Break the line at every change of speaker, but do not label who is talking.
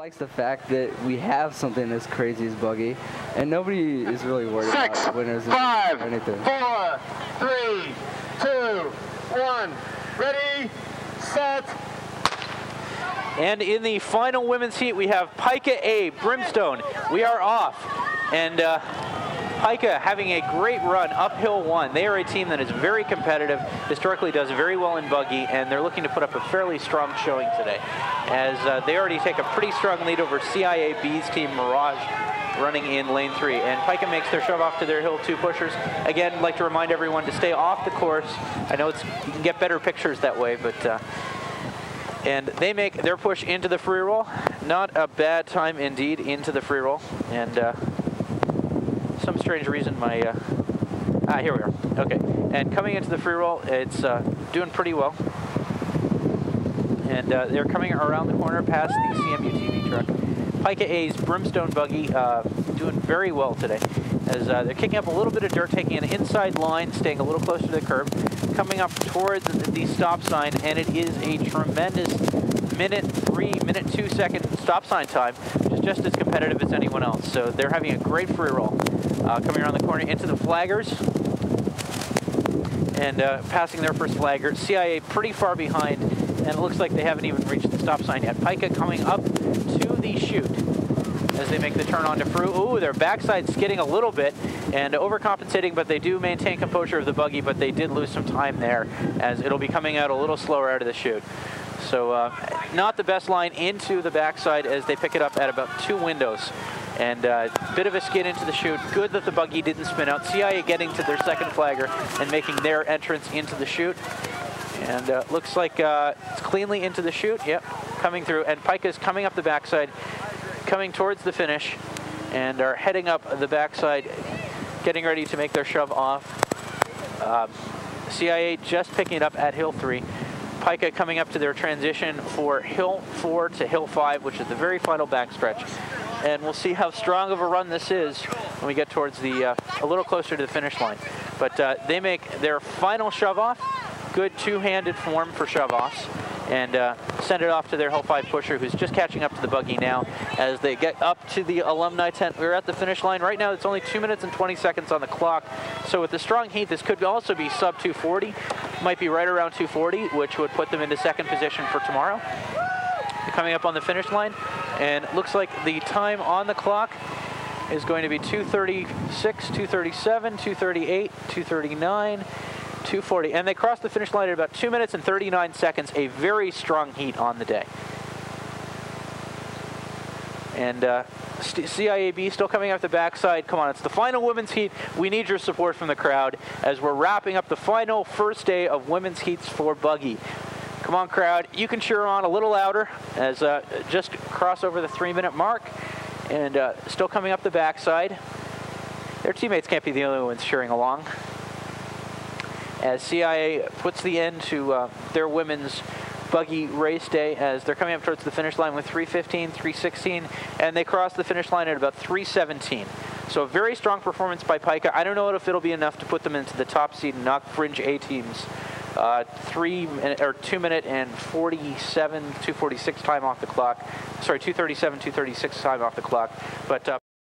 likes the fact that we have something as crazy as buggy, and nobody is really worried about winners or anything.
4, 3, 2, 1. Ready, set.
And in the final women's heat, we have PiKA A Brimstone. We are off. And PiKA having a great run, uphill one. They are a team that is very competitive, historically does very well in buggy, and they're looking to put up a fairly strong showing today, as they already take a pretty strong lead over CIAB's team, Mirage, running in lane 3. And PiKA makes their shove off to their hill 2 pushers. Again, I'd like to remind everyone to stay off the course. I know you can get better pictures that way, but and they make their push into the free roll. Not a bad time indeed into the free roll. And some strange reason my, here we are. Okay, and coming into the free roll, it's doing pretty well. And they're coming around the corner past the CMU TV truck. PiKA A's Brimstone buggy doing very well today, as they're kicking up a little bit of dirt, taking an inside line, staying a little closer to the curb, coming up towards the stop sign, and it is a tremendous minute 2 second stop sign time, which is just as competitive as anyone else. So they're having a great free roll. Coming around the corner into the flaggers, and passing their first flagger. CIA pretty far behind, and it looks like they haven't even reached the stop sign yet. PiKA coming up to the chute as they make the turn onto Fru. Ooh, their backside skidding a little bit and overcompensating, but they do maintain composure of the buggy, but they did lose some time there, as it'll be coming out a little slower out of the chute. So not the best line into the backside, as they pick it up at about 2 windows. And bit of a skid into the chute. Good that the buggy didn't spin out. CIA getting to their second flagger and making their entrance into the chute. And looks like it's cleanly into the chute. Yep, coming through. And PiKA's coming up the backside, coming towards the finish, and are heading up the backside, getting ready to make their shove off. CIA just picking it up at hill 3. PiKA coming up to their transition for hill 4 to hill 5, which is the very final backstretch. And we'll see how strong of a run this is when we get towards the, a little closer to the finish line. But they make their final shove-off, good 2-handed form for shove-offs, and send it off to their hill 5 pusher, who's just catching up to the buggy now as they get up to the alumni tent. We're at the finish line. Right now, it's only 2 minutes and 20 seconds on the clock. So with the strong heat, this could also be sub 240. Might be right around 240, which would put them into second position for tomorrow. Coming up on the finish line, and it looks like the time on the clock is going to be 2:36, 2:37, 2:38, 2:39, 2:40, and they crossed the finish line at about 2 minutes and 39 seconds. A very strong heat on the day. And CIAB still coming up the backside. Come on, it's the final women's heat. We need your support from the crowd as we're wrapping up the final first day of women's heats for buggy. Come on, crowd. You can cheer on a little louder as just cross over the 3-minute mark, and still coming up the backside. Their teammates can't be the only ones cheering along, as CIA puts the end to their women's buggy race day, as they're coming up towards the finish line with 3:15, 3:16, and they cross the finish line at about 3:17. So a very strong performance by PiKA. I don't know if it'll be enough to put them into the top seed and knock fringe A teams. 2 minute and 47, 2:46 time off the clock. Sorry, 2:37, 2:36 time off the clock. But